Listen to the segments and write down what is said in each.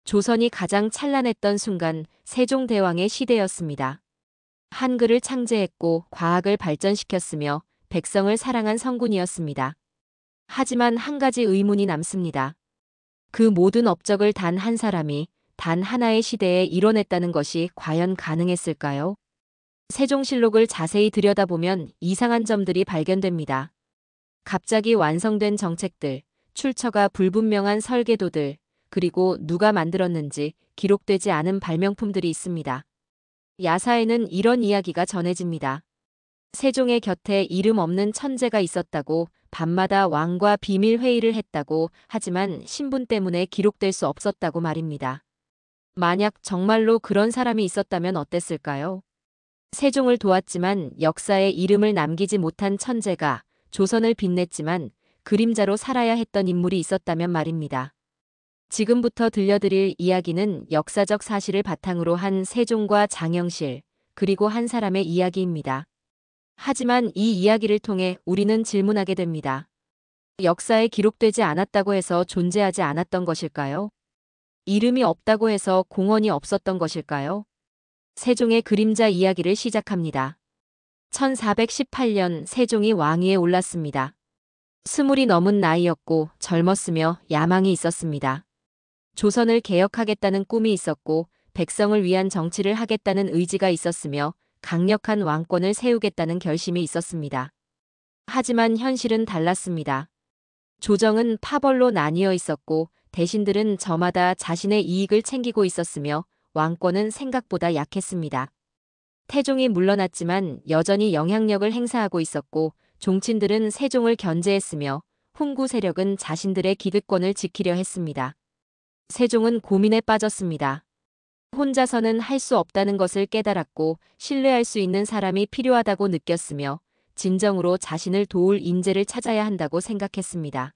조선이 가장 찬란했던 순간 세종대왕의 시대였습니다. 한글을 창제했고 과학을 발전시켰으며 백성을 사랑한 성군이었습니다. 하지만 한 가지 의문이 남습니다. 그 모든 업적을 단 한 사람이 단 하나의 시대에 이뤄냈다는 것이 과연 가능했을까요? 세종실록을 자세히 들여다보면 이상한 점들이 발견됩니다. 갑자기 완성된 정책들, 출처가 불분명한 설계도들, 그리고 누가 만들었는지 기록되지 않은 발명품들이 있습니다. 야사에는 이런 이야기가 전해집니다. 세종의 곁에 이름 없는 천재가 있었다고, 밤마다 왕과 비밀 회의를 했다고, 하지만 신분 때문에 기록될 수 없었다고 말입니다. 만약 정말로 그런 사람이 있었다면 어땠을까요? 세종을 도왔지만 역사에 이름을 남기지 못한 천재가 조선을 빛냈지만 그림자로 살아야 했던 인물이 있었다면 말입니다. 지금부터 들려드릴 이야기는 역사적 사실을 바탕으로 한 세종과 장영실, 그리고 한 사람의 이야기입니다. 하지만 이 이야기를 통해 우리는 질문하게 됩니다. 역사에 기록되지 않았다고 해서 존재하지 않았던 것일까요? 이름이 없다고 해서 공헌이 없었던 것일까요? 세종의 그림자 이야기를 시작합니다. 1418년 세종이 왕위에 올랐습니다. 20이 넘은 나이였고 젊었으며 야망이 있었습니다. 조선을 개혁하겠다는 꿈이 있었고 백성을 위한 정치를 하겠다는 의지가 있었으며 강력한 왕권을 세우겠다는 결심이 있었습니다. 하지만 현실은 달랐습니다. 조정은 파벌로 나뉘어 있었고 대신들은 저마다 자신의 이익을 챙기고 있었으며 왕권은 생각보다 약했습니다. 태종이 물러났지만 여전히 영향력을 행사하고 있었고 종친들은 세종을 견제했으며 훈구 세력은 자신들의 기득권을 지키려 했습니다. 세종은 고민에 빠졌습니다. 혼자서는 할 수 없다는 것을 깨달았고 신뢰할 수 있는 사람이 필요하다고 느꼈으며 진정으로 자신을 도울 인재를 찾아야 한다고 생각했습니다.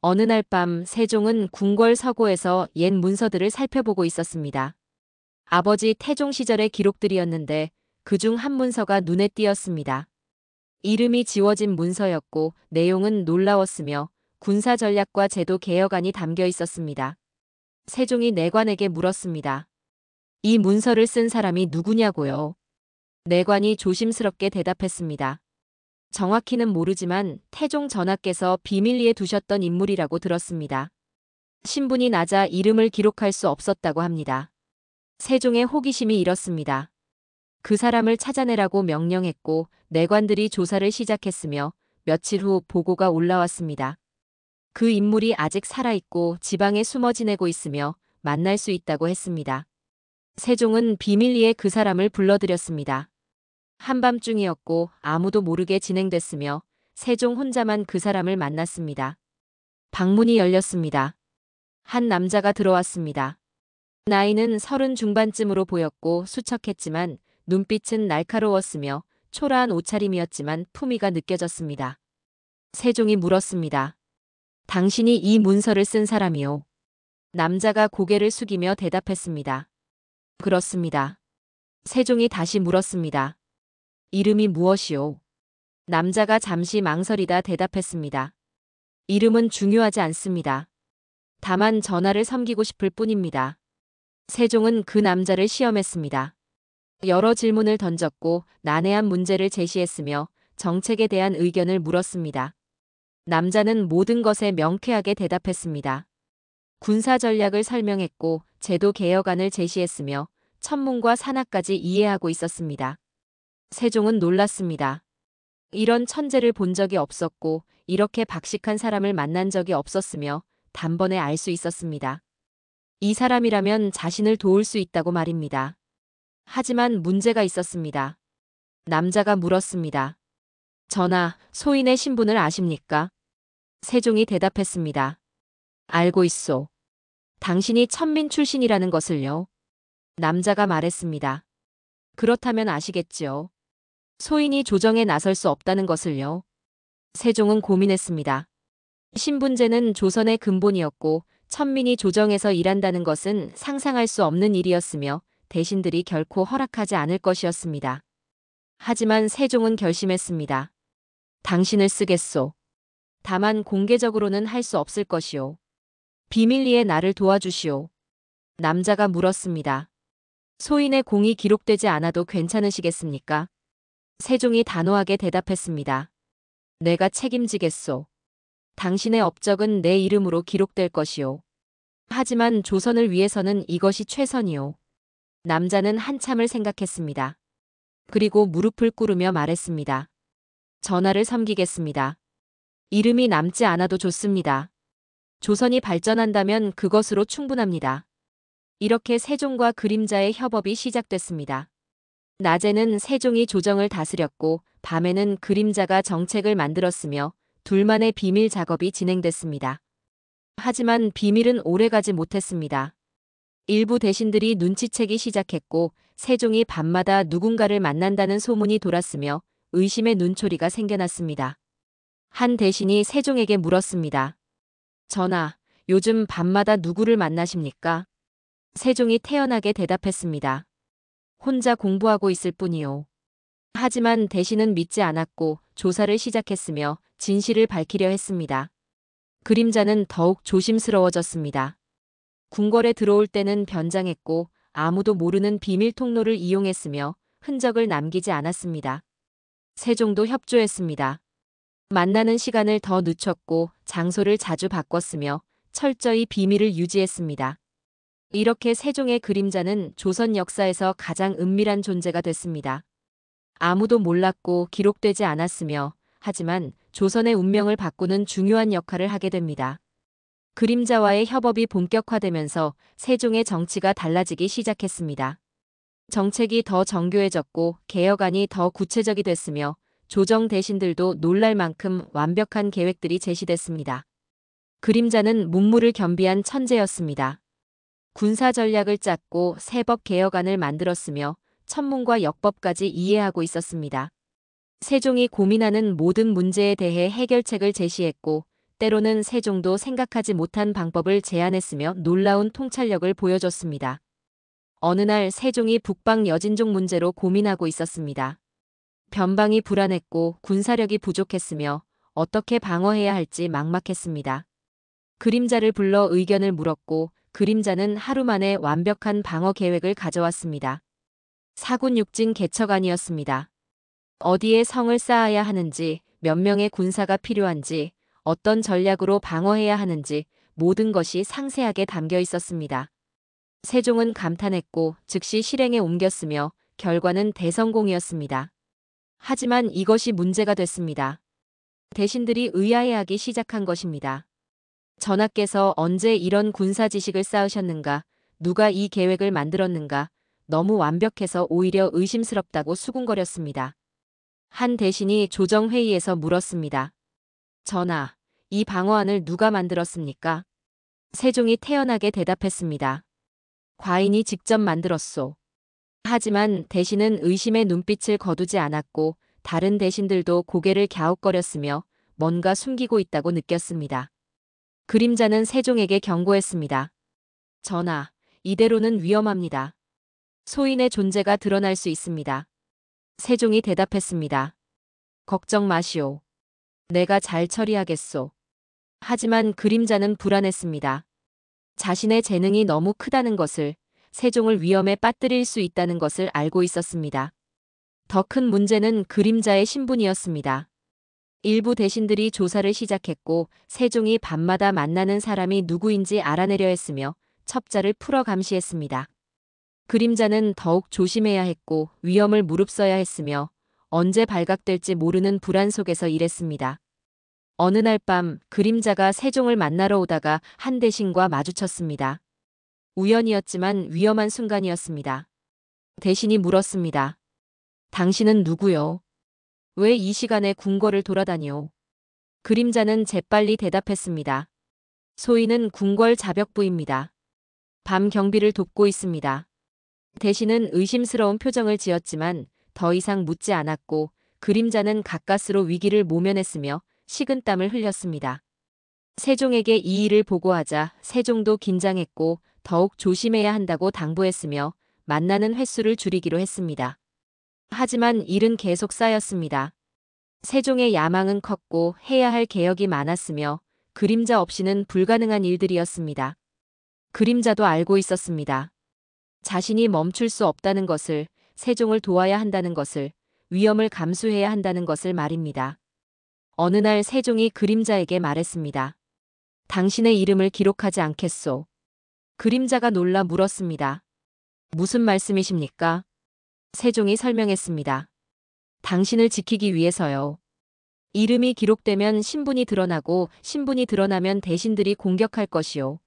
어느 날 밤 세종은 궁궐 서고에서 옛 문서들을 살펴보고 있었습니다. 아버지 태종 시절의 기록들이었는데 그중 한 문서가 눈에 띄었습니다. 이름이 지워진 문서였고 내용은 놀라웠으며 군사 전략과 제도 개혁안이 담겨 있었습니다. 세종이 내관에게 물었습니다. 이 문서를 쓴 사람이 누구냐고요? 내관이 조심스럽게 대답했습니다. 정확히는 모르지만 태종 전하께서 비밀리에 두셨던 인물이라고 들었습니다. 신분이 낮아 이름을 기록할 수 없었다고 합니다. 세종의 호기심이 일었습니다. 그 사람을 찾아내라고 명령했고 내관들이 조사를 시작했으며 며칠 후 보고가 올라왔습니다. 그 인물이 아직 살아있고 지방에 숨어 지내고 있으며 만날 수 있다고 했습니다. 세종은 비밀리에 그 사람을 불러들였습니다. 한밤중이었고 아무도 모르게 진행됐으며 세종 혼자만 그 사람을 만났습니다. 방문이 열렸습니다. 한 남자가 들어왔습니다. 나이는 30 중반쯤으로 보였고 수척했지만 눈빛은 날카로웠으며 초라한 옷차림이었지만 품위가 느껴졌습니다. 세종이 물었습니다. 당신이 이 문서를 쓴 사람이요. 남자가 고개를 숙이며 대답했습니다. 그렇습니다. 세종이 다시 물었습니다. 이름이 무엇이요? 남자가 잠시 망설이다 대답했습니다. 이름은 중요하지 않습니다. 다만 전하를 섬기고 싶을 뿐입니다. 세종은 그 남자를 시험했습니다. 여러 질문을 던졌고 난해한 문제를 제시했으며 정책에 대한 의견을 물었습니다. 남자는 모든 것에 명쾌하게 대답했습니다. 군사 전략을 설명했고 제도 개혁안을 제시했으며 천문과 산하까지 이해하고 있었습니다. 세종은 놀랐습니다. 이런 천재를 본 적이 없었고 이렇게 박식한 사람을 만난 적이 없었으며 단번에 알 수 있었습니다. 이 사람이라면 자신을 도울 수 있다고 말입니다. 하지만 문제가 있었습니다. 남자가 물었습니다. 전하, 소인의 신분을 아십니까? 세종이 대답했습니다. 알고 있소. 당신이 천민 출신이라는 것을요. 남자가 말했습니다. 그렇다면 아시겠지요. 소인이 조정에 나설 수 없다는 것을요. 세종은 고민했습니다. 신분제는 조선의 근본이었고 천민이 조정에서 일한다는 것은 상상할 수 없는 일이었으며 대신들이 결코 허락하지 않을 것이었습니다. 하지만 세종은 결심했습니다. 당신을 쓰겠소. 다만 공개적으로는 할 수 없을 것이오. 비밀리에 나를 도와주시오. 남자가 물었습니다. 소인의 공이 기록되지 않아도 괜찮으시겠습니까? 세종이 단호하게 대답했습니다. 내가 책임지겠소. 당신의 업적은 내 이름으로 기록될 것이오. 하지만 조선을 위해서는 이것이 최선이오. 남자는 한참을 생각했습니다. 그리고 무릎을 꿇으며 말했습니다. 전하를 섬기겠습니다. 이름이 남지 않아도 좋습니다. 조선이 발전한다면 그것으로 충분합니다. 이렇게 세종과 그림자의 협업이 시작됐습니다. 낮에는 세종이 조정을 다스렸고 밤에는 그림자가 정책을 만들었으며 둘만의 비밀 작업이 진행됐습니다. 하지만 비밀은 오래가지 못했습니다. 일부 대신들이 눈치채기 시작했고 세종이 밤마다 누군가를 만난다는 소문이 돌았으며 의심의 눈초리가 생겨났습니다. 한 대신이 세종에게 물었습니다. 전하, 요즘 밤마다 누구를 만나십니까? 세종이 태연하게 대답했습니다. 혼자 공부하고 있을 뿐이요. 하지만 대신은 믿지 않았고 조사를 시작했으며 진실을 밝히려 했습니다. 그림자는 더욱 조심스러워졌습니다. 궁궐에 들어올 때는 변장했고 아무도 모르는 비밀 통로를 이용했으며 흔적을 남기지 않았습니다. 세종도 협조했습니다. 만나는 시간을 더 늦췄고 장소를 자주 바꿨으며 철저히 비밀을 유지했습니다. 이렇게 세종의 그림자는 조선 역사에서 가장 은밀한 존재가 됐습니다. 아무도 몰랐고 기록되지 않았으며 하지만 조선의 운명을 바꾸는 중요한 역할을 하게 됩니다. 그림자와의 협업이 본격화되면서 세종의 정치가 달라지기 시작했습니다. 정책이 더 정교해졌고 개혁안이 더 구체적이 됐으며 조정 대신들도 놀랄 만큼 완벽한 계획들이 제시됐습니다. 그림자는 문무를 겸비한 천재였습니다. 군사 전략을 짰고 세법 개혁안을 만들었으며 천문과 역법까지 이해하고 있었습니다. 세종이 고민하는 모든 문제에 대해 해결책을 제시했고 때로는 세종도 생각하지 못한 방법을 제안했으며 놀라운 통찰력을 보여줬습니다. 어느 날 세종이 북방 여진족 문제로 고민하고 있었습니다. 변방이 불안했고 군사력이 부족했으며 어떻게 방어해야 할지 막막했습니다. 그림자를 불러 의견을 물었고 그림자는 하루 만에 완벽한 방어 계획을 가져왔습니다. 사군육진 개척안이었습니다. 어디에 성을 쌓아야 하는지, 몇 명의 군사가 필요한지, 어떤 전략으로 방어해야 하는지 모든 것이 상세하게 담겨 있었습니다. 세종은 감탄했고 즉시 실행에 옮겼으며 결과는 대성공이었습니다. 하지만 이것이 문제가 됐습니다. 대신들이 의아해하기 시작한 것입니다. 전하께서 언제 이런 군사 지식을 쌓으셨는가? 누가 이 계획을 만들었는가? 너무 완벽해서 오히려 의심스럽다고 수군거렸습니다. 한 대신이 조정회의에서 물었습니다. 전하, 이 방어안을 누가 만들었습니까? 세종이 태연하게 대답했습니다. 과인이 직접 만들었소. 하지만 대신은 의심의 눈빛을 거두지 않았고 다른 대신들도 고개를 갸웃거렸으며 뭔가 숨기고 있다고 느꼈습니다. 그림자는 세종에게 경고했습니다. 전하, 이대로는 위험합니다. 소인의 존재가 드러날 수 있습니다. 세종이 대답했습니다. 걱정 마시오. 내가 잘 처리하겠소. 하지만 그림자는 불안했습니다. 자신의 재능이 너무 크다는 것을, 세종을 위험에 빠뜨릴 수 있다는 것을 알고 있었습니다. 더 큰 문제는 그림자의 신분이었습니다. 일부 대신들이 조사를 시작했고 세종이 밤마다 만나는 사람이 누구인지 알아내려 했으며 첩자를 풀어 감시했습니다. 그림자는 더욱 조심해야 했고 위험을 무릅써야 했으며 언제 발각될지 모르는 불안 속에서 일했습니다. 어느 날 밤 그림자가 세종을 만나러 오다가 한 대신과 마주쳤습니다. 우연이었지만 위험한 순간이었습니다. 대신이 물었습니다. 당신은 누구요? 왜 이 시간에 궁궐을 돌아다니오? 그림자는 재빨리 대답했습니다. 소인은 궁궐 자벽부입니다. 밤 경비를 돕고 있습니다. 대신은 의심스러운 표정을 지었지만 더 이상 묻지 않았고 그림자는 가까스로 위기를 모면했으며 식은땀을 흘렸습니다. 세종에게 이 일을 보고하자 세종도 긴장했고 더욱 조심해야 한다고 당부했으며 만나는 횟수를 줄이기로 했습니다. 하지만 일은 계속 쌓였습니다. 세종의 야망은 컸고 해야 할 개혁이 많았으며 그림자 없이는 불가능한 일들이었습니다. 그림자도 알고 있었습니다. 자신이 멈출 수 없다는 것을, 세종을 도와야 한다는 것을, 위험을 감수해야 한다는 것을 말입니다. 어느 날 세종이 그림자에게 말했습니다. 당신의 이름을 기록하지 않겠소. 그림자가 놀라 물었습니다. 무슨 말씀이십니까? 세종이 설명했습니다. 당신을 지키기 위해서요. 이름이 기록되면 신분이 드러나고 신분이 드러나면 대신들이 공격할 것이요.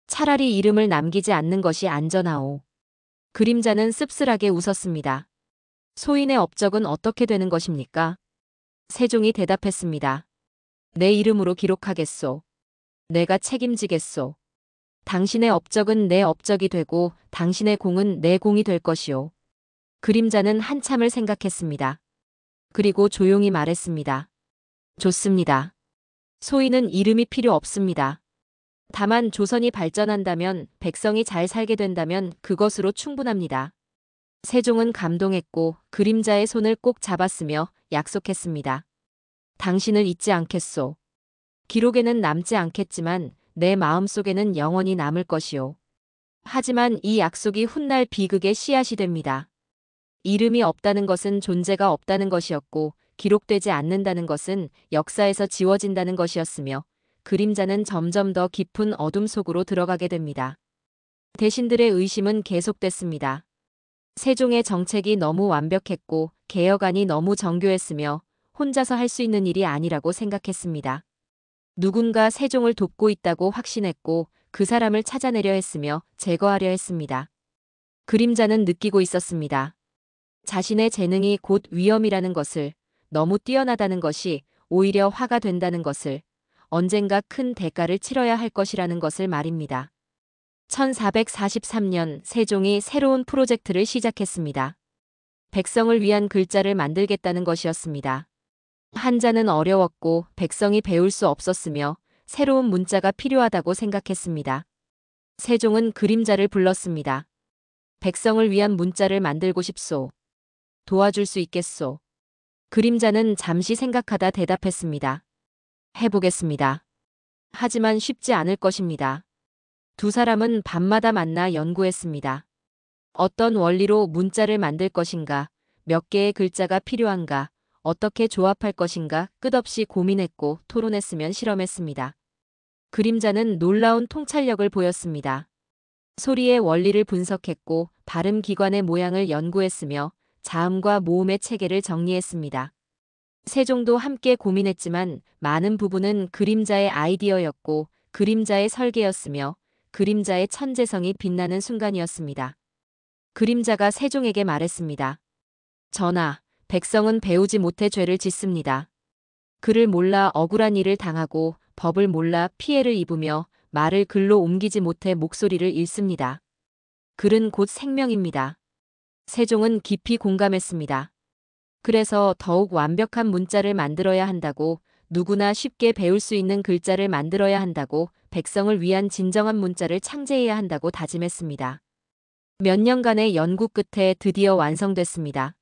차라리 이름을 남기지 않는 것이 안전하오. 그림자는 씁쓸하게 웃었습니다. 소인의 업적은 어떻게 되는 것입니까? 세종이 대답했습니다. 내 이름으로 기록하겠소. 내가 책임지겠소. 당신의 업적은 내 업적이 되고 당신의 공은 내 공이 될 것이오. 그림자는 한참을 생각했습니다. 그리고 조용히 말했습니다. 좋습니다. 소인은 이름이 필요 없습니다. 다만 조선이 발전한다면, 백성이 잘 살게 된다면 그것으로 충분합니다. 세종은 감동했고 그림자의 손을 꼭 잡았으며 약속했습니다. 당신을 잊지 않겠소. 기록에는 남지 않겠지만 내 마음속에는 영원히 남을 것이오. 하지만 이 약속이 훗날 비극의 씨앗이 됩니다. 이름이 없다는 것은 존재가 없다는 것이었고 기록되지 않는다는 것은 역사에서 지워진다는 것이었으며 그림자는 점점 더 깊은 어둠 속으로 들어가게 됩니다. 대신들의 의심은 계속됐습니다. 세종의 정책이 너무 완벽했고 개혁안이 너무 정교했으며 혼자서 할 수 있는 일이 아니라고 생각했습니다. 누군가 세종을 돕고 있다고 확신했고 그 사람을 찾아내려 했으며 제거하려 했습니다. 그림자는 느끼고 있었습니다. 자신의 재능이 곧 위험이라는 것을, 너무 뛰어나다는 것이 오히려 화가 된다는 것을, 언젠가 큰 대가를 치러야 할 것이라는 것을 말입니다. 1443년 세종이 새로운 프로젝트를 시작했습니다. 백성을 위한 글자를 만들겠다는 것이었습니다. 한자는 어려웠고 백성이 배울 수 없었으며 새로운 문자가 필요하다고 생각했습니다. 세종은 그림자를 불렀습니다. 백성을 위한 문자를 만들고 싶소. 도와줄 수 있겠소. 그림자는 잠시 생각하다 대답했습니다. 해보겠습니다. 하지만 쉽지 않을 것입니다. 두 사람은 밤마다 만나 연구했습니다. 어떤 원리로 문자를 만들 것인가, 몇 개의 글자가 필요한가, 어떻게 조합할 것인가 끝없이 고민했고 토론했으면 실험했습니다. 그림자는 놀라운 통찰력을 보였습니다. 소리의 원리를 분석했고 발음 기관의 모양을 연구했으며 자음과 모음의 체계를 정리했습니다. 세종도 함께 고민했지만 많은 부분은 그림자의 아이디어였고 그림자의 설계였으며 그림자의 천재성이 빛나는 순간이었습니다. 그림자가 세종에게 말했습니다. 전하, 백성은 배우지 못해 죄를 짓습니다. 글을 몰라 억울한 일을 당하고 법을 몰라 피해를 입으며 말을 글로 옮기지 못해 목소리를 잃습니다. 글은 곧 생명입니다. 세종은 깊이 공감했습니다. 그래서 더욱 완벽한 문자를 만들어야 한다고, 누구나 쉽게 배울 수 있는 글자를 만들어야 한다고, 백성을 위한 진정한 문자를 창제해야 한다고 다짐했습니다. 몇 년간의 연구 끝에 드디어 완성됐습니다.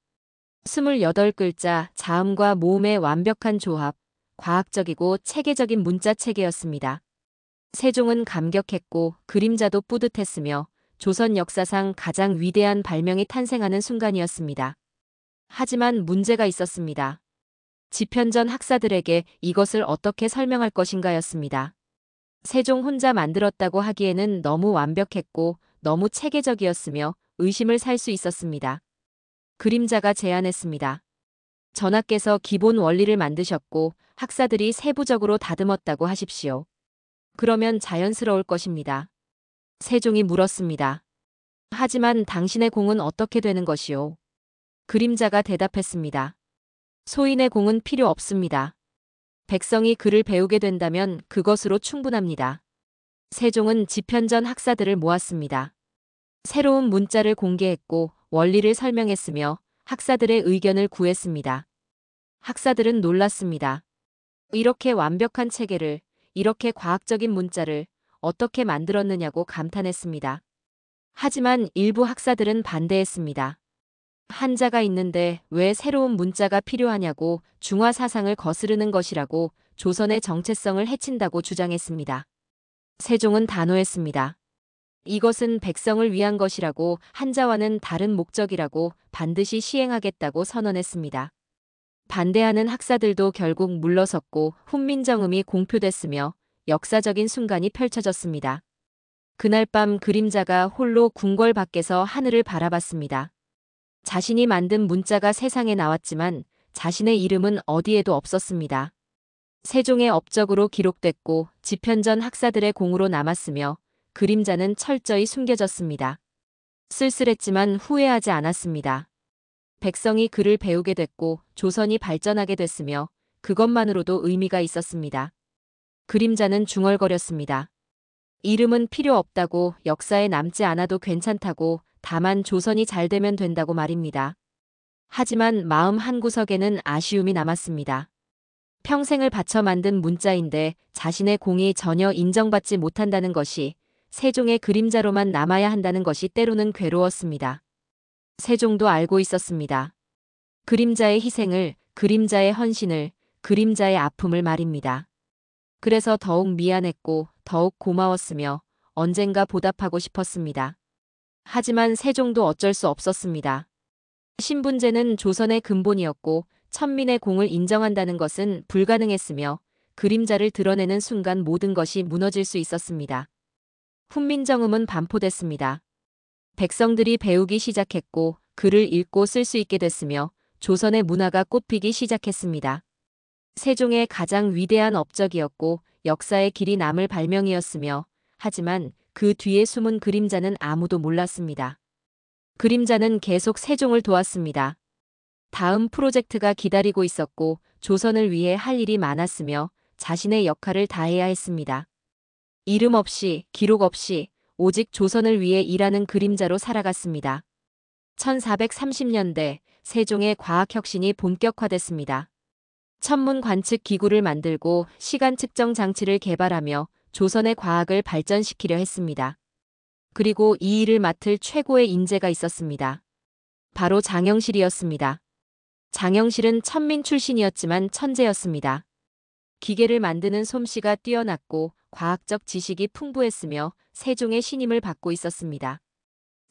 28글자 자음과 모음의 완벽한 조합, 과학적이고 체계적인 문자 체계였습니다. 세종은 감격했고 그림자도 뿌듯했으며 조선 역사상 가장 위대한 발명이 탄생하는 순간이었습니다. 하지만 문제가 있었습니다. 집현전 학사들에게 이것을 어떻게 설명할 것인가였습니다. 세종 혼자 만들었다고 하기에는 너무 완벽했고 너무 체계적이었으며 의심을 살 수 있었습니다. 그림자가 제안했습니다. 전하께서 기본 원리를 만드셨고 학사들이 세부적으로 다듬었다고 하십시오. 그러면 자연스러울 것입니다. 세종이 물었습니다. 하지만 당신의 공은 어떻게 되는 것이오? 그림자가 대답했습니다. 소인의 공은 필요 없습니다. 백성이 글을 배우게 된다면 그것으로 충분합니다. 세종은 집현전 학사들을 모았습니다. 새로운 문자를 공개했고 원리를 설명했으며 학사들의 의견을 구했습니다. 학사들은 놀랐습니다. 이렇게 완벽한 체계를, 이렇게 과학적인 문자를 어떻게 만들었느냐고 감탄했습니다. 하지만 일부 학사들은 반대했습니다. 한자가 있는데 왜 새로운 문자가 필요하냐고, 중화 사상을 거스르는 것이라고, 조선의 정체성을 해친다고 주장했습니다. 세종은 단호했습니다. 이것은 백성을 위한 것이라고 한자와는 다른 목적이라고 반드시 시행하겠다고 선언했습니다. 반대하는 학사들도 결국 물러섰고 훈민정음이 공표됐으며 역사적인 순간이 펼쳐졌습니다. 그날 밤 그림자가 홀로 궁궐 밖에서 하늘을 바라봤습니다. 자신이 만든 문자가 세상에 나왔지만 자신의 이름은 어디에도 없었습니다. 세종의 업적으로 기록됐고 집현전 학사들의 공으로 남았으며 그림자는 철저히 숨겨졌습니다. 쓸쓸했지만 후회하지 않았습니다. 백성이 글을 배우게 됐고 조선이 발전하게 됐으며 그것만으로도 의미가 있었습니다. 그림자는 중얼거렸습니다. 이름은 필요 없다고, 역사에 남지 않아도 괜찮다고, 다만 조선이 잘 되면 된다고 말입니다. 하지만 마음 한구석에는 아쉬움이 남았습니다. 평생을 바쳐 만든 문자인데 자신의 공이 전혀 인정받지 못한다는 것이, 세종의 그림자로만 남아야 한다는 것이 때로는 괴로웠습니다. 세종도 알고 있었습니다. 그림자의 희생을, 그림자의 헌신을, 그림자의 아픔을 말입니다. 그래서 더욱 미안했고 더욱 고마웠으며 언젠가 보답하고 싶었습니다. 하지만 세종도 어쩔 수 없었습니다. 신분제는 조선의 근본이었고 천민의 공을 인정한다는 것은 불가능했으며 그림자를 드러내는 순간 모든 것이 무너질 수 있었습니다. 훈민정음은 반포됐습니다. 백성들이 배우기 시작했고 글을 읽고 쓸 수 있게 됐으며 조선의 문화가 꽃피기 시작했습니다. 세종의 가장 위대한 업적이었고 역사의 길이 남을 발명이었으며 하지만 그 뒤에 숨은 그림자는 아무도 몰랐습니다. 그림자는 계속 세종을 도왔습니다. 다음 프로젝트가 기다리고 있었고 조선을 위해 할 일이 많았으며 자신의 역할을 다해야 했습니다. 이름 없이, 기록 없이 오직 조선을 위해 일하는 그림자로 살아갔습니다. 1430년대 세종의 과학혁신이 본격화됐습니다. 천문 관측 기구를 만들고 시간 측정 장치를 개발하며 조선의 과학을 발전시키려 했습니다. 그리고 이 일을 맡을 최고의 인재가 있었습니다. 바로 장영실이었습니다. 장영실은 천민 출신이었지만 천재였습니다. 기계를 만드는 솜씨가 뛰어났고 과학적 지식이 풍부했으며 세종의 신임을 받고 있었습니다.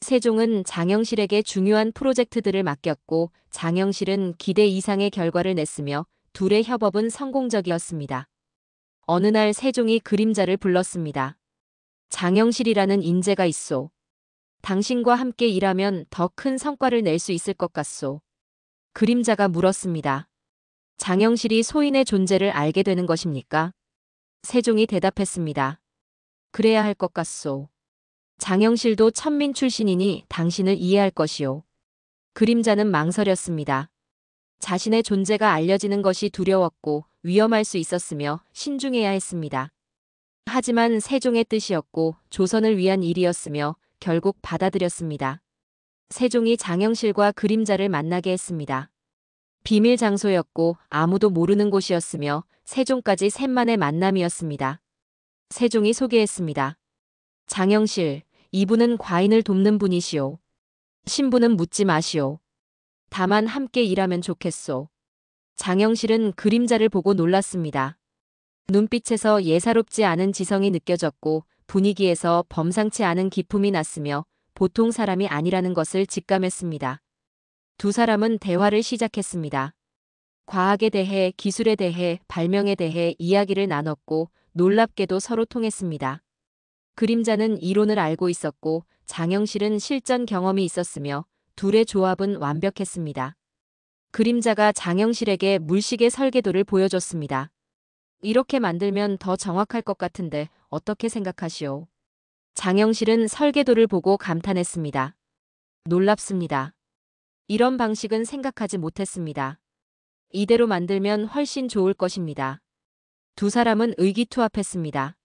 세종은 장영실에게 중요한 프로젝트들을 맡겼고 장영실은 기대 이상의 결과를 냈으며 둘의 협업은 성공적이었습니다. 어느 날 세종이 그림자를 불렀습니다. 장영실이라는 인재가 있소. 당신과 함께 일하면 더 큰 성과를 낼 수 있을 것 같소. 그림자가 물었습니다. 장영실이 소인의 존재를 알게 되는 것입니까? 세종이 대답했습니다. 그래야 할 것 같소. 장영실도 천민 출신이니 당신을 이해할 것이오. 그림자는 망설였습니다. 자신의 존재가 알려지는 것이 두려웠고 위험할 수 있었으며 신중해야 했습니다. 하지만 세종의 뜻이었고 조선을 위한 일이었으며 결국 받아들였습니다. 세종이 장영실과 그림자를 만나게 했습니다. 비밀 장소였고 아무도 모르는 곳이었으며 세종까지 셋만의 만남이었습니다. 세종이 소개했습니다. 장영실, 이분은 과인을 돕는 분이시오. 신분은 묻지 마시오. 다만 함께 일하면 좋겠소. 장영실은 그림자를 보고 놀랐습니다. 눈빛에서 예사롭지 않은 지성이 느껴졌고 분위기에서 범상치 않은 기품이 났으며 보통 사람이 아니라는 것을 직감했습니다. 두 사람은 대화를 시작했습니다. 과학에 대해, 기술에 대해, 발명에 대해 이야기를 나눴고 놀랍게도 서로 통했습니다. 그림자는 이론을 알고 있었고 장영실은 실전 경험이 있었으며 둘의 조합은 완벽했습니다. 그림자가 장영실에게 물시계 설계도를 보여줬습니다. 이렇게 만들면 더 정확할 것 같은데 어떻게 생각하시오? 장영실은 설계도를 보고 감탄했습니다. 놀랍습니다. 이런 방식은 생각하지 못했습니다. 이대로 만들면 훨씬 좋을 것입니다. 두 사람은 의기투합했습니다.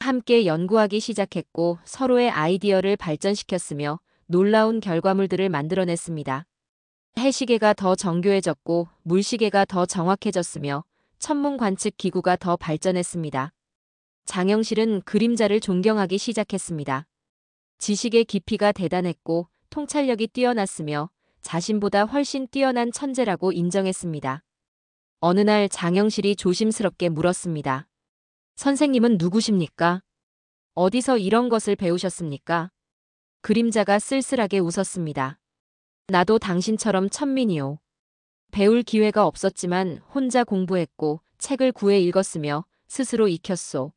함께 연구하기 시작했고 서로의 아이디어를 발전시켰으며 놀라운 결과물들을 만들어냈습니다. 해시계가 더 정교해졌고 물시계가 더 정확해졌으며 천문 관측 기구가 더 발전했습니다. 장영실은 그림자를 존경하기 시작했습니다. 지식의 깊이가 대단했고 통찰력이 뛰어났으며 자신보다 훨씬 뛰어난 천재라고 인정했습니다. 어느 날 장영실이 조심스럽게 물었습니다. 선생님은 누구십니까? 어디서 이런 것을 배우셨습니까? 그림자가 쓸쓸하게 웃었습니다. 나도 당신처럼 천민이요. 배울 기회가 없었지만 혼자 공부했고 책을 구해 읽었으며 스스로 익혔소.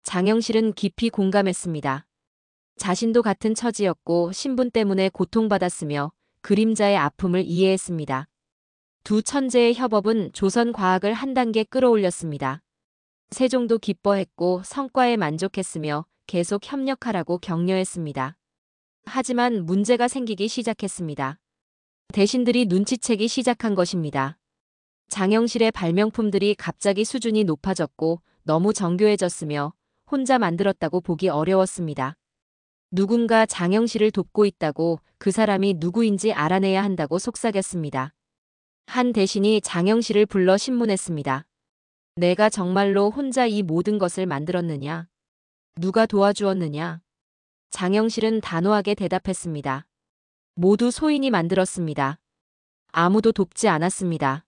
장영실은 깊이 공감했습니다. 자신도 같은 처지였고 신분 때문에 고통받았으며 그림자의 아픔을 이해했습니다. 두 천재의 협업은 조선 과학을 한 단계 끌어올렸습니다. 세종도 기뻐했고 성과에 만족했으며 계속 협력하라고 격려했습니다. 하지만 문제가 생기기 시작했습니다. 대신들이 눈치채기 시작한 것입니다. 장영실의 발명품들이 갑자기 수준이 높아졌고 너무 정교해졌으며 혼자 만들었다고 보기 어려웠습니다. 누군가 장영실을 돕고 있다고 그 사람이 누구인지 알아내야 한다고 속삭였습니다. 한 대신이 장영실을 불러 신문했습니다. 내가 정말로 혼자 이 모든 것을 만들었느냐? 누가 도와주었느냐? 장영실은 단호하게 대답했습니다. 모두 소인이 만들었습니다. 아무도 돕지 않았습니다.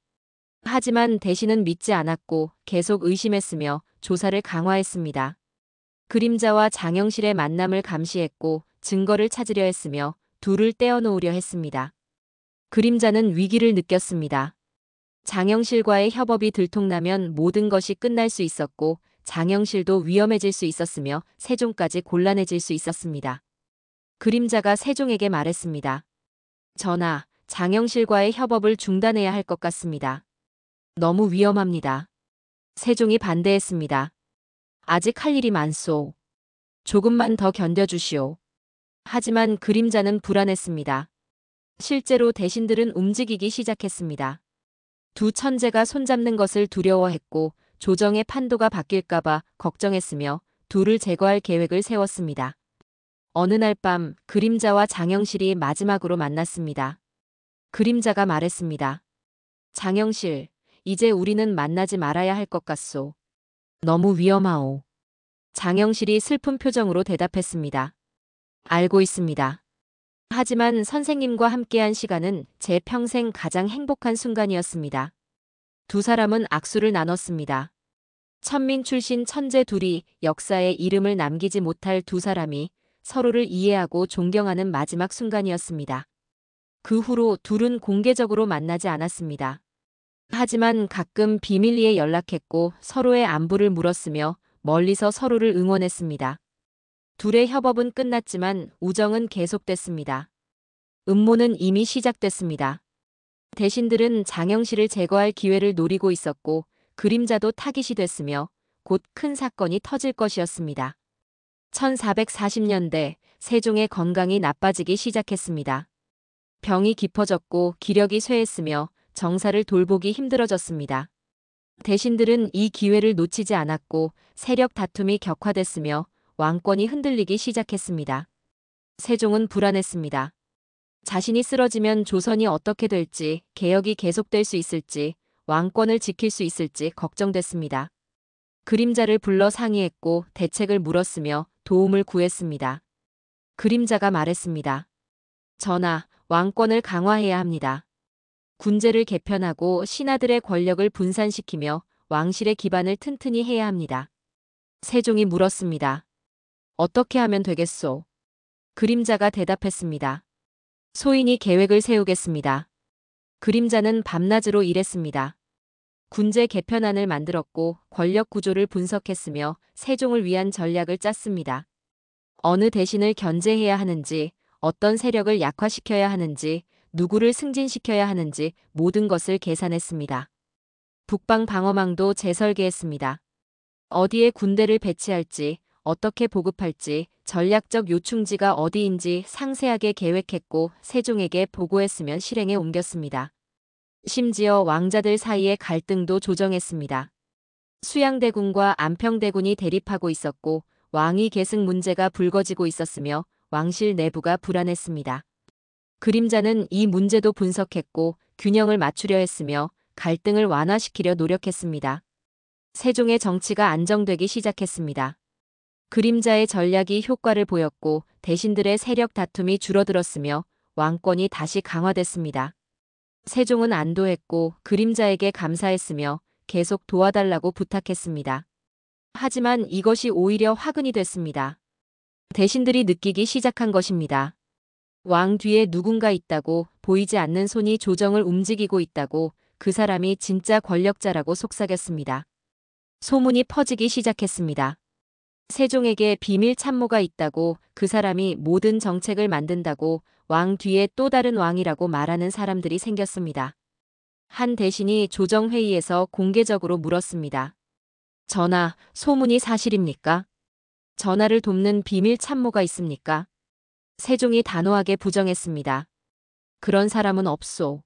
하지만 대신은 믿지 않았고 계속 의심했으며 조사를 강화했습니다. 그림자와 장영실의 만남을 감시했고 증거를 찾으려 했으며 둘을 떼어놓으려 했습니다. 그림자는 위기를 느꼈습니다. 장영실과의 협업이 들통나면 모든 것이 끝날 수 있었고 장영실도 위험해질 수 있었으며 세종까지 곤란해질 수 있었습니다. 그림자가 세종에게 말했습니다. 전하, 장영실과의 협업을 중단해야 할 것 같습니다. 너무 위험합니다. 세종이 반대했습니다. 아직 할 일이 많소. 조금만 더 견뎌주시오. 하지만 그림자는 불안했습니다. 실제로 대신들은 움직이기 시작했습니다. 두 천재가 손잡는 것을 두려워했고 조정의 판도가 바뀔까봐 걱정했으며 둘을 제거할 계획을 세웠습니다. 어느 날 밤 그림자와 장영실이 마지막으로 만났습니다. 그림자가 말했습니다. 장영실, 이제 우리는 만나지 말아야 할 것 같소. 너무 위험하오. 장영실이 슬픈 표정으로 대답했습니다. 알고 있습니다. 하지만 선생님과 함께한 시간은 제 평생 가장 행복한 순간이었습니다. 두 사람은 악수를 나눴습니다. 천민 출신 천재 둘이 역사에 이름을 남기지 못할 두 사람이 서로를 이해하고 존경하는 마지막 순간이었습니다. 그 후로 둘은 공개적으로 만나지 않았습니다. 하지만 가끔 비밀리에 연락했고 서로의 안부를 물었으며 멀리서 서로를 응원했습니다. 둘의 협업은 끝났지만 우정은 계속됐습니다. 음모는 이미 시작됐습니다. 대신들은 장영실을 제거할 기회를 노리고 있었고 그림자도 타깃이 됐으며 곧 큰 사건이 터질 것이었습니다. 1440년대 세종의 건강이 나빠지기 시작했습니다. 병이 깊어졌고 기력이 쇠했으며 정사를 돌보기 힘들어졌습니다. 대신들은 이 기회를 놓치지 않았고 세력 다툼이 격화됐으며 왕권이 흔들리기 시작했습니다. 세종은 불안했습니다. 자신이 쓰러지면 조선이 어떻게 될지, 개혁이 계속될 수 있을지, 왕권을 지킬 수 있을지 걱정됐습니다. 그림자를 불러 상의했고 대책을 물었으며 도움을 구했습니다. 그림자가 말했습니다. 전하, 왕권을 강화해야 합니다. 군제를 개편하고 신하들의 권력을 분산시키며 왕실의 기반을 튼튼히 해야 합니다. 세종이 물었습니다. 어떻게 하면 되겠소? 그림자가 대답했습니다. 소인이 계획을 세우겠습니다. 그림자는 밤낮으로 일했습니다. 군제 개편안을 만들었고 권력 구조를 분석했으며 세종을 위한 전략을 짰습니다. 어느 대신을 견제해야 하는지, 어떤 세력을 약화시켜야 하는지, 누구를 승진시켜야 하는지 모든 것을 계산했습니다. 북방 방어망도 재설계했습니다. 어디에 군대를 배치할지, 어떻게 보급할지, 전략적 요충지가 어디인지 상세하게 계획했고 세종에게 보고했으면 실행에 옮겼습니다. 심지어 왕자들 사이의 갈등도 조정했습니다. 수양대군과 안평대군이 대립하고 있었고 왕위 계승 문제가 불거지고 있었으며 왕실 내부가 불안했습니다. 그림자는 이 문제도 분석했고 균형을 맞추려 했으며 갈등을 완화시키려 노력했습니다. 세종의 정치가 안정되기 시작했습니다. 그림자의 전략이 효과를 보였고 대신들의 세력 다툼이 줄어들었으며 왕권이 다시 강화됐습니다. 세종은 안도했고 그림자에게 감사했으며 계속 도와달라고 부탁했습니다. 하지만 이것이 오히려 화근이 됐습니다. 대신들이 느끼기 시작한 것입니다. 왕 뒤에 누군가 있다고, 보이지 않는 손이 조정을 움직이고 있다고, 그 사람이 진짜 권력자라고 속삭였습니다. 소문이 퍼지기 시작했습니다. 세종에게 비밀 참모가 있다고, 그 사람이 모든 정책을 만든다고, 왕 뒤에 또 다른 왕이라고 말하는 사람들이 생겼습니다. 한 대신이 조정회의에서 공개적으로 물었습니다. 전하, 소문이 사실입니까? 전하를 돕는 비밀 참모가 있습니까? 세종이 단호하게 부정했습니다. 그런 사람은 없소.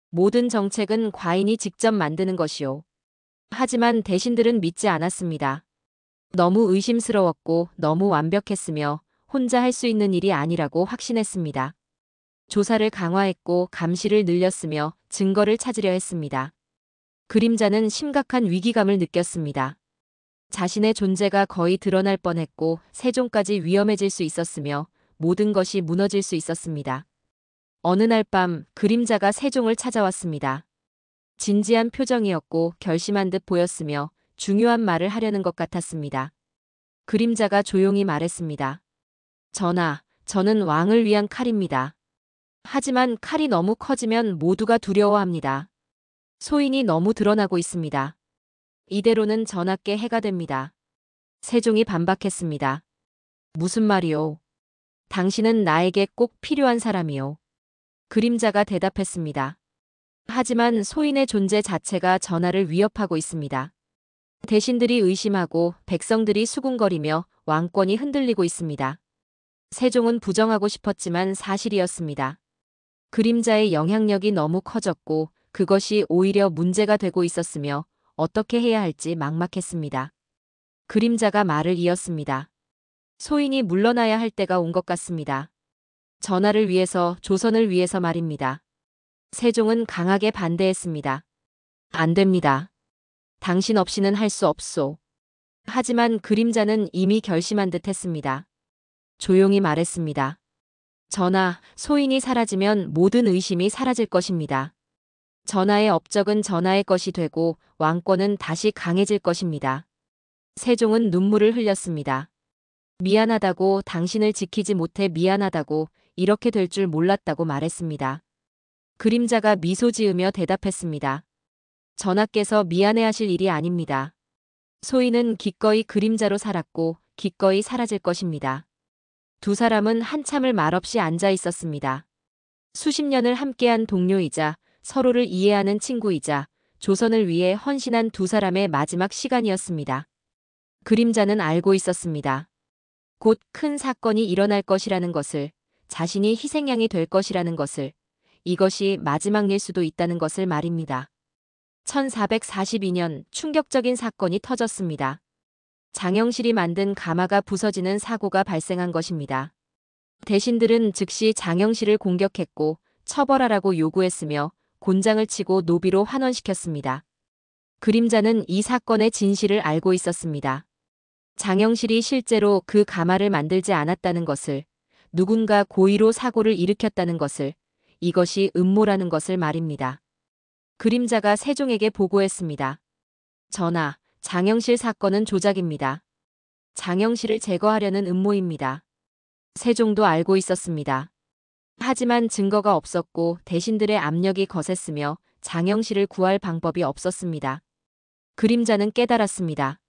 모든 정책은 과인이 직접 만드는 것이오. 하지만 대신들은 믿지 않았습니다. 너무 의심스러웠고 너무 완벽했으며 혼자 할 수 있는 일이 아니라고 확신했습니다. 조사를 강화했고 감시를 늘렸으며 증거를 찾으려 했습니다. 그림자는 심각한 위기감을 느꼈습니다. 자신의 존재가 거의 드러날 뻔했고 세종까지 위험해질 수 있었으며 모든 것이 무너질 수 있었습니다. 어느 날 밤 그림자가 세종을 찾아왔습니다. 진지한 표정이었고 결심한 듯 보였으며 중요한 말을 하려는 것 같았습니다. 그림자가 조용히 말했습니다. 전하, 저는 왕을 위한 칼입니다. 하지만 칼이 너무 커지면 모두가 두려워합니다. 소인이 너무 드러나고 있습니다. 이대로는 전하께 해가 됩니다. 세종이 반박했습니다. 무슨 말이오? 당신은 나에게 꼭 필요한 사람이오. 그림자가 대답했습니다. 하지만 소인의 존재 자체가 전하를 위협하고 있습니다. 대신들이 의심하고 백성들이 수군거리며 왕권이 흔들리고 있습니다. 세종은 부정하고 싶었지만 사실이었습니다. 그림자의 영향력이 너무 커졌고 그것이 오히려 문제가 되고 있었으며 어떻게 해야 할지 막막했습니다. 그림자가 말을 이었습니다. 소인이 물러나야 할 때가 온 것 같습니다. 전하를 위해서, 조선을 위해서 말입니다. 세종은 강하게 반대했습니다. 안 됩니다. 당신 없이는 할 수 없소. 하지만 그림자는 이미 결심한 듯 했습니다. 조용히 말했습니다. 전하, 소인이 사라지면 모든 의심이 사라질 것입니다. 전하의 업적은 전하의 것이 되고 왕권은 다시 강해질 것입니다. 세종은 눈물을 흘렸습니다. 미안하다고, 당신을 지키지 못해 미안하다고, 이렇게 될 줄 몰랐다고 말했습니다. 그림자가 미소 지으며 대답했습니다. 전하께서 미안해하실 일이 아닙니다. 소인은 기꺼이 그림자로 살았고 기꺼이 사라질 것입니다. 두 사람은 한참을 말없이 앉아 있었습니다. 수십 년을 함께한 동료이자 서로를 이해하는 친구이자 조선을 위해 헌신한 두 사람의 마지막 시간이었습니다. 그림자는 알고 있었습니다. 곧 큰 사건이 일어날 것이라는 것을, 자신이 희생양이 될 것이라는 것을, 이것이 마지막 일 수도 있다는 것을 말입니다. 1442년 충격적인 사건이 터졌습니다. 장영실이 만든 가마가 부서지는 사고가 발생한 것입니다. 대신들은 즉시 장영실을 공격했고 처벌하라고 요구했으며 곤장을 치고 노비로 환원시켰습니다. 그림자는 이 사건의 진실을 알고 있었습니다. 장영실이 실제로 그 가마를 만들지 않았다는 것을, 누군가 고의로 사고를 일으켰다는 것을, 이것이 음모라는 것을 말입니다. 그림자가 세종에게 보고했습니다. 전하, 장영실 사건은 조작입니다. 장영실을 제거하려는 음모입니다. 세종도 알고 있었습니다. 하지만 증거가 없었고 대신들의 압력이 거셌으며 장영실을 구할 방법이 없었습니다. 그림자는 깨달았습니다.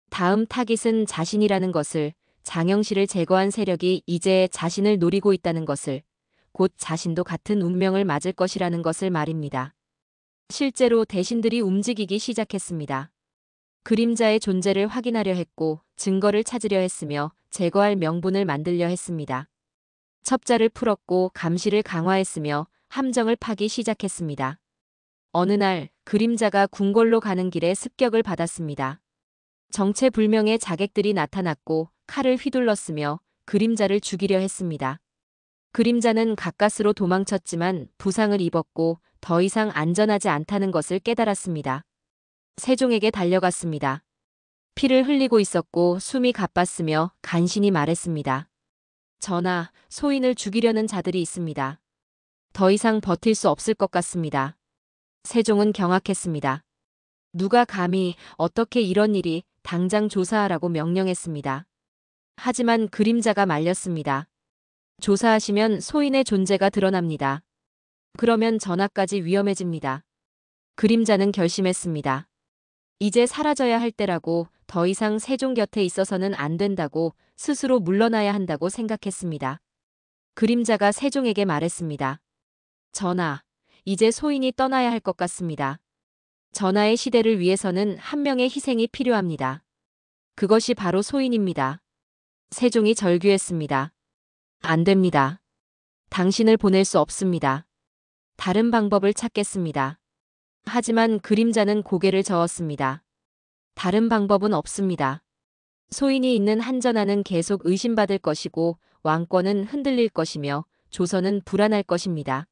다음 타깃은 자신이라는 것을, 장영실을 제거한 세력이 이제 자신을 노리고 있다는 것을, 곧 자신도 같은 운명을 맞을 것이라는 것을 말입니다. 실제로 대신들이 움직이기 시작했습니다. 그림자의 존재를 확인하려 했고 증거를 찾으려 했으며 제거할 명분을 만들려 했습니다. 첩자를 풀었고 감시를 강화했으며 함정을 파기 시작했습니다. 어느 날 그림자가 궁궐로 가는 길에 습격을 받았습니다. 정체불명의 자객들이 나타났고 칼을 휘둘렀으며 그림자를 죽이려 했습니다. 그림자는 가까스로 도망쳤지만 부상을 입었고 더 이상 안전하지 않다는 것을 깨달았습니다. 세종에게 달려갔습니다. 피를 흘리고 있었고 숨이 가빴으며 간신히 말했습니다. 전하, 소인을 죽이려는 자들이 있습니다. 더 이상 버틸 수 없을 것 같습니다. 세종은 경악했습니다. 누가 감히, 어떻게 이런 일이 당장 조사하라고 명령했습니다. 하지만 그림자가 말렸습니다. 조사하시면 소인의 존재가 드러납니다. 그러면 전하까지 위험해집니다. 그림자는 결심했습니다. 이제 사라져야 할 때라고, 더 이상 세종 곁에 있어서는 안 된다고, 스스로 물러나야 한다고 생각했습니다. 그림자가 세종에게 말했습니다. 전하, 이제 소인이 떠나야 할 것 같습니다. 전하의 시대를 위해서는 한 명의 희생이 필요합니다. 그것이 바로 소인입니다. 세종이 절규했습니다. 안 됩니다. 당신을 보낼 수 없습니다. 다른 방법을 찾겠습니다. 하지만 그림자는 고개를 저었습니다. 다른 방법은 없습니다. 소인이 있는 한전하는 계속 의심받을 것이고 왕권은 흔들릴 것이며 조선은 불안할 것입니다.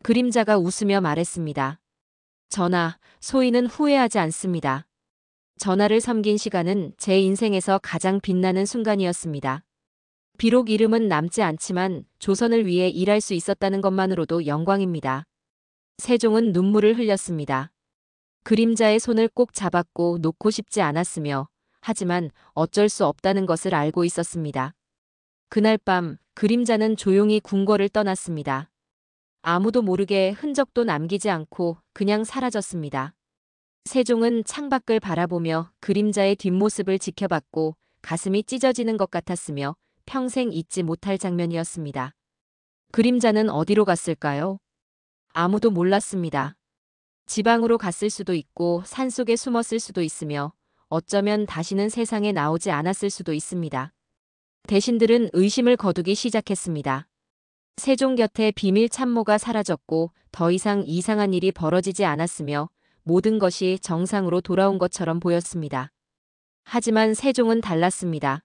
그림자가 웃으며 말했습니다. 전하, 소인은 후회하지 않습니다. 전하를 섬긴 시간은 제 인생에서 가장 빛나는 순간이었습니다. 비록 이름은 남지 않지만 조선을 위해 일할 수 있었다는 것만으로도 영광입니다. 세종은 눈물을 흘렸습니다. 그림자의 손을 꼭 잡았고 놓고 싶지 않았으며, 하지만 어쩔 수 없다는 것을 알고 있었습니다. 그날 밤 그림자는 조용히 궁궐을 떠났습니다. 아무도 모르게 흔적도 남기지 않고 그냥 사라졌습니다. 세종은 창밖을 바라보며 그림자의 뒷모습을 지켜봤고 가슴이 찢어지는 것 같았으며 평생 잊지 못할 장면이었습니다. 그림자는 어디로 갔을까요? 아무도 몰랐습니다. 지방으로 갔을 수도 있고 산속에 숨었을 수도 있으며 어쩌면 다시는 세상에 나오지 않았을 수도 있습니다. 대신들은 의심을 거두기 시작했습니다. 세종 곁에 비밀 참모가 사라졌고 더 이상 이상한 일이 벌어지지 않았으며 모든 것이 정상으로 돌아온 것처럼 보였습니다. 하지만 세종은 달랐습니다.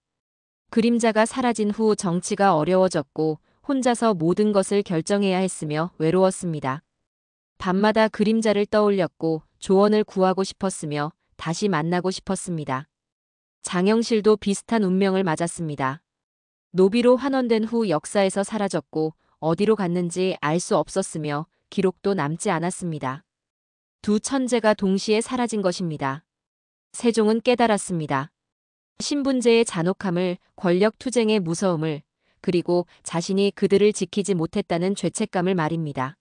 그림자가 사라진 후 정치가 어려워졌고 혼자서 모든 것을 결정해야 했으며 외로웠습니다. 밤마다 그림자를 떠올렸고 조언을 구하고 싶었으며 다시 만나고 싶었습니다. 장영실도 비슷한 운명을 맞았습니다. 노비로 환원된 후 역사에서 사라졌고 어디로 갔는지 알 수 없었으며 기록도 남지 않았습니다. 두 천재가 동시에 사라진 것입니다. 세종은 깨달았습니다. 신분제의 잔혹함을, 권력 투쟁의 무서움을, 그리고 자신이 그들을 지키지 못했다는 죄책감을 말입니다.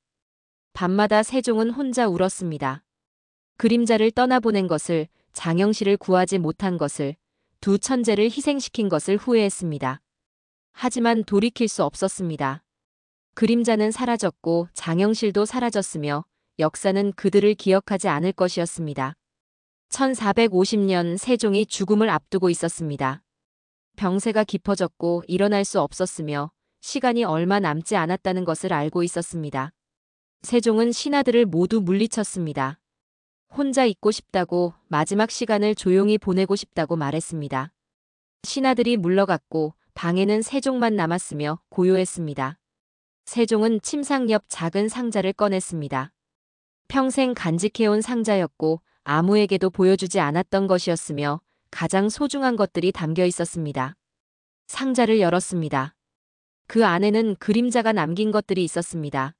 밤마다 세종은 혼자 울었습니다. 그림자를 떠나보낸 것을, 장영실을 구하지 못한 것을, 두 천재를 희생시킨 것을 후회했습니다. 하지만 돌이킬 수 없었습니다. 그림자는 사라졌고 장영실도 사라졌으며 역사는 그들을 기억하지 않을 것이었습니다. 1450년 세종이 죽음을 앞두고 있었습니다. 병세가 깊어졌고 일어날 수 없었으며 시간이 얼마 남지 않았다는 것을 알고 있었습니다. 세종은 신하들을 모두 물리쳤습니다. 혼자 있고 싶다고, 마지막 시간을 조용히 보내고 싶다고 말했습니다. 신하들이 물러갔고 방에는 세종만 남았으며 고요했습니다. 세종은 침상 옆 작은 상자를 꺼냈습니다. 평생 간직해온 상자였고 아무에게도 보여주지 않았던 것이었으며 가장 소중한 것들이 담겨 있었습니다. 상자를 열었습니다. 그 안에는 그림자가 남긴 것들이 있었습니다.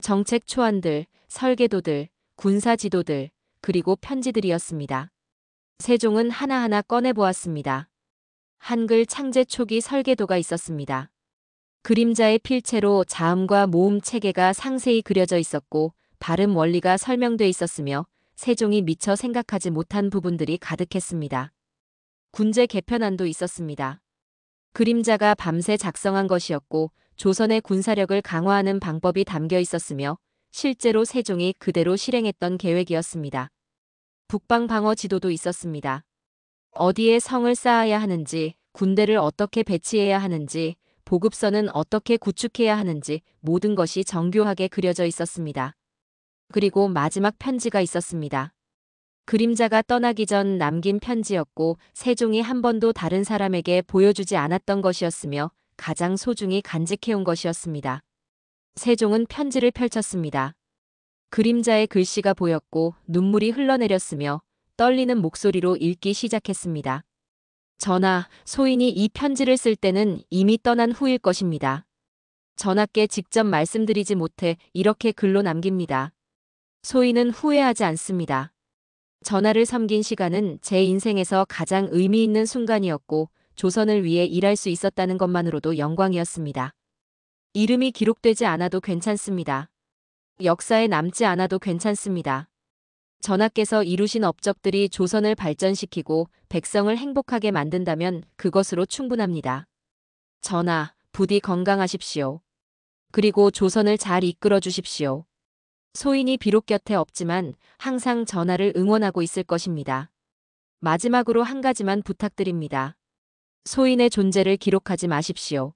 정책 초안들, 설계도들, 군사 지도들, 그리고 편지들이었습니다. 세종은 하나하나 꺼내보았습니다. 한글 창제 초기 설계도가 있었습니다. 그림자의 필체로 자음과 모음 체계가 상세히 그려져 있었고 발음 원리가 설명돼 있었으며 세종이 미처 생각하지 못한 부분들이 가득했습니다. 군제 개편안도 있었습니다. 그림자가 밤새 작성한 것이었고 조선의 군사력을 강화하는 방법이 담겨 있었으며 실제로 세종이 그대로 실행했던 계획이었습니다. 북방 방어 지도도 있었습니다. 어디에 성을 쌓아야 하는지, 군대를 어떻게 배치해야 하는지, 보급선은 어떻게 구축해야 하는지 모든 것이 정교하게 그려져 있었습니다. 그리고 마지막 편지가 있었습니다. 그림자가 떠나기 전 남긴 편지였고 세종이 한 번도 다른 사람에게 보여주지 않았던 것이었으며 가장 소중히 간직해온 것이었습니다. 세종은 편지를 펼쳤습니다. 그림자의 글씨가 보였고 눈물이 흘러내렸으며 떨리는 목소리로 읽기 시작했습니다. 전하, 소인이 이 편지를 쓸 때는 이미 떠난 후일 것입니다. 전하께 직접 말씀드리지 못해 이렇게 글로 남깁니다. 소인은 후회하지 않습니다. 전하를 섬긴 시간은 제 인생에서 가장 의미 있는 순간이었고 조선을 위해 일할 수 있었다는 것만으로도 영광이었습니다. 이름이 기록되지 않아도 괜찮습니다. 역사에 남지 않아도 괜찮습니다. 전하께서 이루신 업적들이 조선을 발전시키고 백성을 행복하게 만든다면 그것으로 충분합니다. 전하, 부디 건강하십시오. 그리고 조선을 잘 이끌어 주십시오. 소인이 비록 곁에 없지만 항상 전하를 응원하고 있을 것입니다. 마지막으로 한 가지만 부탁드립니다. 소인의 존재를 기록하지 마십시오.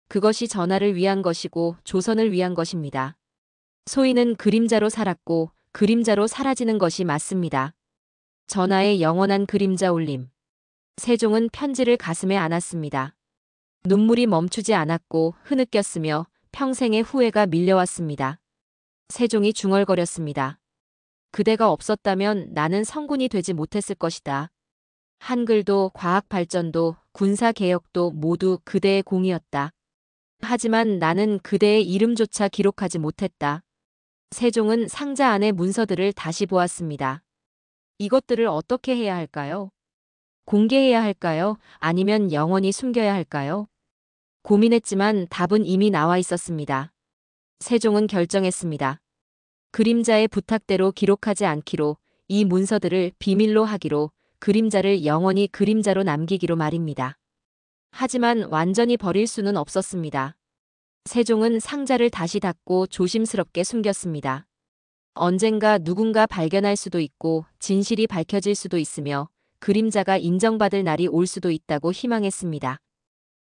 그것이 전하를 위한 것이고 조선을 위한 것입니다. 소인은 그림자로 살았고 그림자로 사라지는 것이 맞습니다. 전하의 영원한 그림자 올림. 세종은 편지를 가슴에 안았습니다. 눈물이 멈추지 않았고 흐느꼈으며 평생의 후회가 밀려왔습니다. 세종이 중얼거렸습니다. 그대가 없었다면 나는 성군이 되지 못했을 것이다. 한글도 과학 발전도 군사 개혁도 모두 그대의 공이었다. 하지만 나는 그대의 이름조차 기록하지 못했다. 세종은 상자 안의 문서들을 다시 보았습니다. 이것들을 어떻게 해야 할까요? 공개해야 할까요? 아니면 영원히 숨겨야 할까요? 고민했지만 답은 이미 나와 있었습니다. 세종은 결정했습니다. 그림자의 부탁대로 기록하지 않기로, 이 문서들을 비밀로 하기로, 그림자를 영원히 그림자로 남기기로 말입니다. 하지만 완전히 버릴 수는 없었습니다. 세종은 상자를 다시 닫고 조심스럽게 숨겼습니다. 언젠가 누군가 발견할 수도 있고 진실이 밝혀질 수도 있으며 그림자가 인정받을 날이 올 수도 있다고 희망했습니다.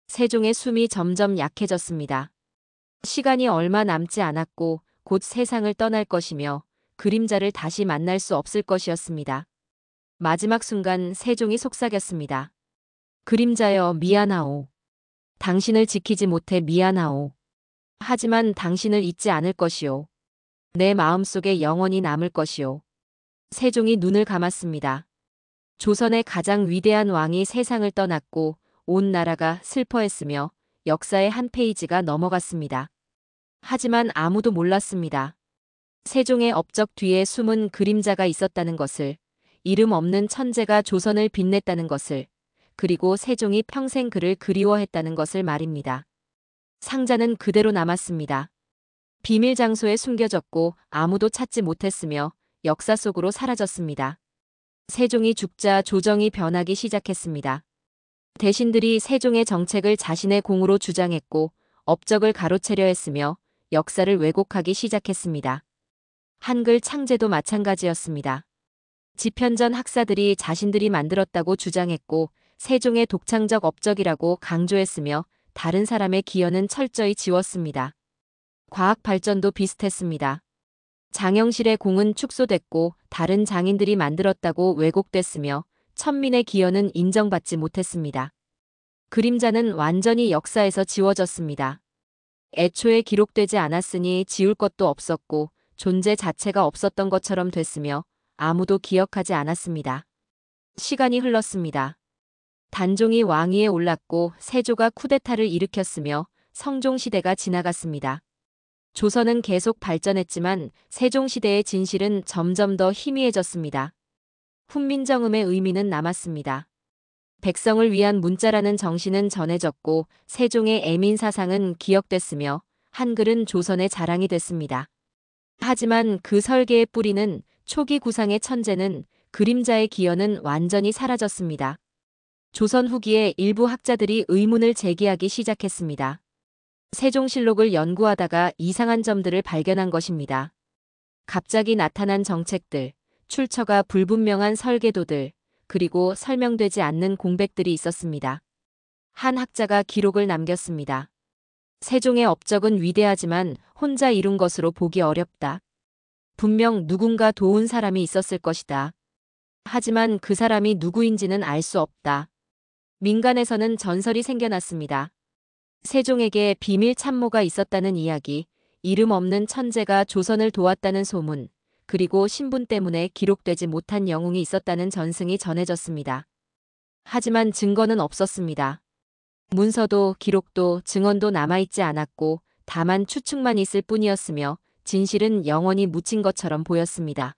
세종의 숨이 점점 약해졌습니다. 시간이 얼마 남지 않았고 곧 세상을 떠날 것이며 그림자를 다시 만날 수 없을 것이었습니다. 마지막 순간 세종이 속삭였습니다. 그림자여 미안하오. 당신을 지키지 못해 미안하오. 하지만 당신을 잊지 않을 것이오. 내 마음속에 영원히 남을 것이오. 세종이 눈을 감았습니다. 조선의 가장 위대한 왕이 세상을 떠났고 온 나라가 슬퍼했으며 역사의 한 페이지가 넘어갔습니다. 하지만 아무도 몰랐습니다. 세종의 업적 뒤에 숨은 그림자가 있었다는 것을, 이름 없는 천재가 조선을 빛냈다는 것을, 그리고 세종이 평생 그를 그리워했다는 것을 말입니다. 상자는 그대로 남았습니다. 비밀 장소에 숨겨졌고 아무도 찾지 못했으며 역사 속으로 사라졌습니다. 세종이 죽자 조정이 변하기 시작했습니다. 대신들이 세종의 정책을 자신의 공으로 주장했고 업적을 가로채려 했으며 역사를 왜곡하기 시작했습니다. 한글 창제도 마찬가지였습니다. 집현전 학사들이 자신들이 만들었다고 주장했고 세종의 독창적 업적이라고 강조했으며 다른 사람의 기여는 철저히 지웠습니다. 과학 발전도 비슷했습니다. 장영실의 공은 축소됐고 다른 장인들이 만들었다고 왜곡됐으며 천민의 기여는 인정받지 못했습니다. 그림자는 완전히 역사에서 지워졌습니다. 애초에 기록되지 않았으니 지울 것도 없었고 존재 자체가 없었던 것처럼 됐으며 아무도 기억하지 않았습니다. 시간이 흘렀습니다. 단종이 왕위에 올랐고 세조가 쿠데타를 일으켰으며 성종시대가 지나갔습니다. 조선은 계속 발전했지만 세종시대의 진실은 점점 더 희미해졌습니다. 훈민정음의 의미는 남았습니다. 백성을 위한 문자라는 정신은 전해졌고 세종의 애민사상은 기억됐으며 한글은 조선의 자랑이 됐습니다. 하지만 그 설계의 뿌리는, 초기 구상의 천재는, 그림자의 기여는 완전히 사라졌습니다. 조선 후기에 일부 학자들이 의문을 제기하기 시작했습니다. 세종실록을 연구하다가 이상한 점들을 발견한 것입니다. 갑자기 나타난 정책들, 출처가 불분명한 설계도들, 그리고 설명되지 않는 공백들이 있었습니다. 한 학자가 기록을 남겼습니다. 세종의 업적은 위대하지만 혼자 이룬 것으로 보기 어렵다. 분명 누군가 도운 사람이 있었을 것이다. 하지만 그 사람이 누구인지는 알 수 없다. 민간에서는 전설이 생겨났습니다. 세종에게 비밀 참모가 있었다는 이야기, 이름 없는 천재가 조선을 도왔다는 소문, 그리고 신분 때문에 기록되지 못한 영웅이 있었다는 전승이 전해졌습니다. 하지만 증거는 없었습니다. 문서도 기록도 증언도 남아있지 않았고 다만 추측만 있을 뿐이었으며 진실은 영원히 묻힌 것처럼 보였습니다.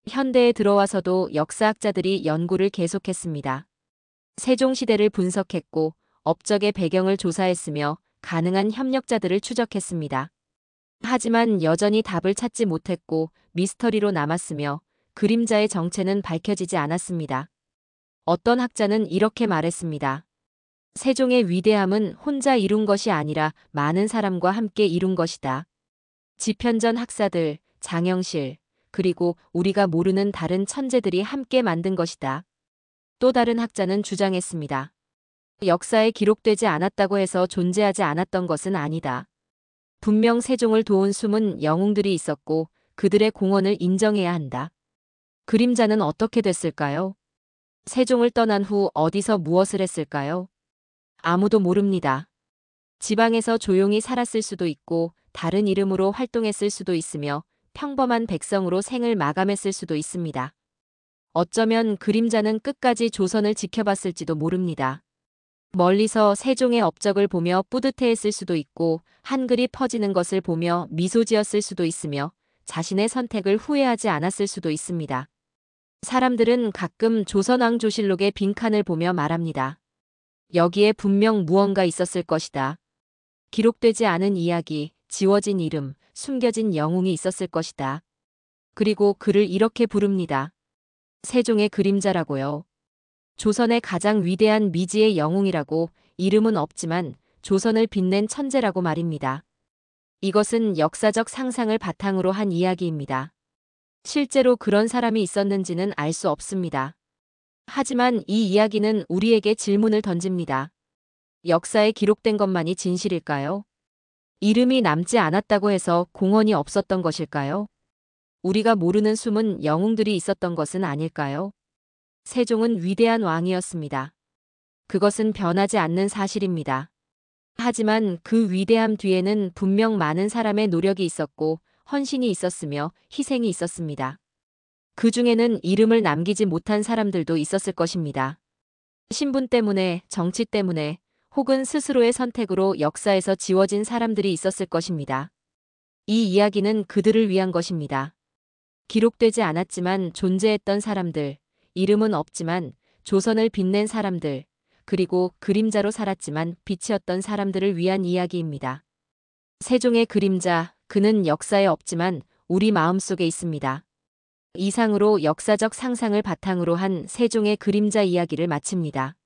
현대에 들어와서도 역사학자들이 연구를 계속했습니다. 세종시대를 분석했고 업적의 배경을 조사했으며 가능한 협력자들을 추적했습니다. 하지만 여전히 답을 찾지 못했고 미스터리로 남았으며 그림자의 정체는 밝혀지지 않았습니다. 어떤 학자는 이렇게 말했습니다. 세종의 위대함은 혼자 이룬 것이 아니라 많은 사람과 함께 이룬 것이다. 지편전 학사들, 장영실, 그리고 우리가 모르는 다른 천재들이 함께 만든 것이다. 또 다른 학자는 주장했습니다. 역사에 기록되지 않았다고 해서 존재하지 않았던 것은 아니다. 분명 세종을 도운 숨은 영웅들이 있었고 그들의 공헌을 인정해야 한다. 그림자는 어떻게 됐을까요? 세종을 떠난 후 어디서 무엇을 했을까요? 아무도 모릅니다. 지방에서 조용히 살았을 수도 있고 다른 이름으로 활동했을 수도 있으며 평범한 백성으로 생을 마감했을 수도 있습니다. 어쩌면 그림자는 끝까지 조선을 지켜봤을지도 모릅니다. 멀리서 세종의 업적을 보며 뿌듯해했을 수도 있고 한글이 퍼지는 것을 보며 미소 지었을 수도 있으며 자신의 선택을 후회하지 않았을 수도 있습니다. 사람들은 가끔 조선왕조실록의 빈칸을 보며 말합니다. 여기에 분명 무언가 있었을 것이다. 기록되지 않은 이야기, 지워진 이름, 숨겨진 영웅이 있었을 것이다. 그리고 그를 이렇게 부릅니다. 세종의 그림자라고요. 조선의 가장 위대한 미지의 영웅이라고, 이름은 없지만 조선을 빛낸 천재라고 말입니다. 이것은 역사적 상상을 바탕으로 한 이야기입니다. 실제로 그런 사람이 있었는지는 알 수 없습니다. 하지만 이 이야기는 우리에게 질문을 던집니다. 역사에 기록된 것만이 진실일까요? 이름이 남지 않았다고 해서 공헌이 없었던 것일까요? 우리가 모르는 숨은 영웅들이 있었던 것은 아닐까요? 세종은 위대한 왕이었습니다. 그것은 변하지 않는 사실입니다. 하지만 그 위대함 뒤에는 분명 많은 사람의 노력이 있었고 헌신이 있었으며 희생이 있었습니다. 그 중에는 이름을 남기지 못한 사람들도 있었을 것입니다. 신분 때문에, 정치 때문에, 혹은 스스로의 선택으로 역사에서 지워진 사람들이 있었을 것입니다. 이 이야기는 그들을 위한 것입니다. 기록되지 않았지만 존재했던 사람들, 이름은 없지만 조선을 빛낸 사람들, 그리고 그림자로 살았지만 빛이었던 사람들을 위한 이야기입니다. 세종의 그림자, 그는 역사에 없지만 우리 마음속에 있습니다. 이상으로 역사적 상상을 바탕으로 한 세종의 그림자 이야기를 마칩니다.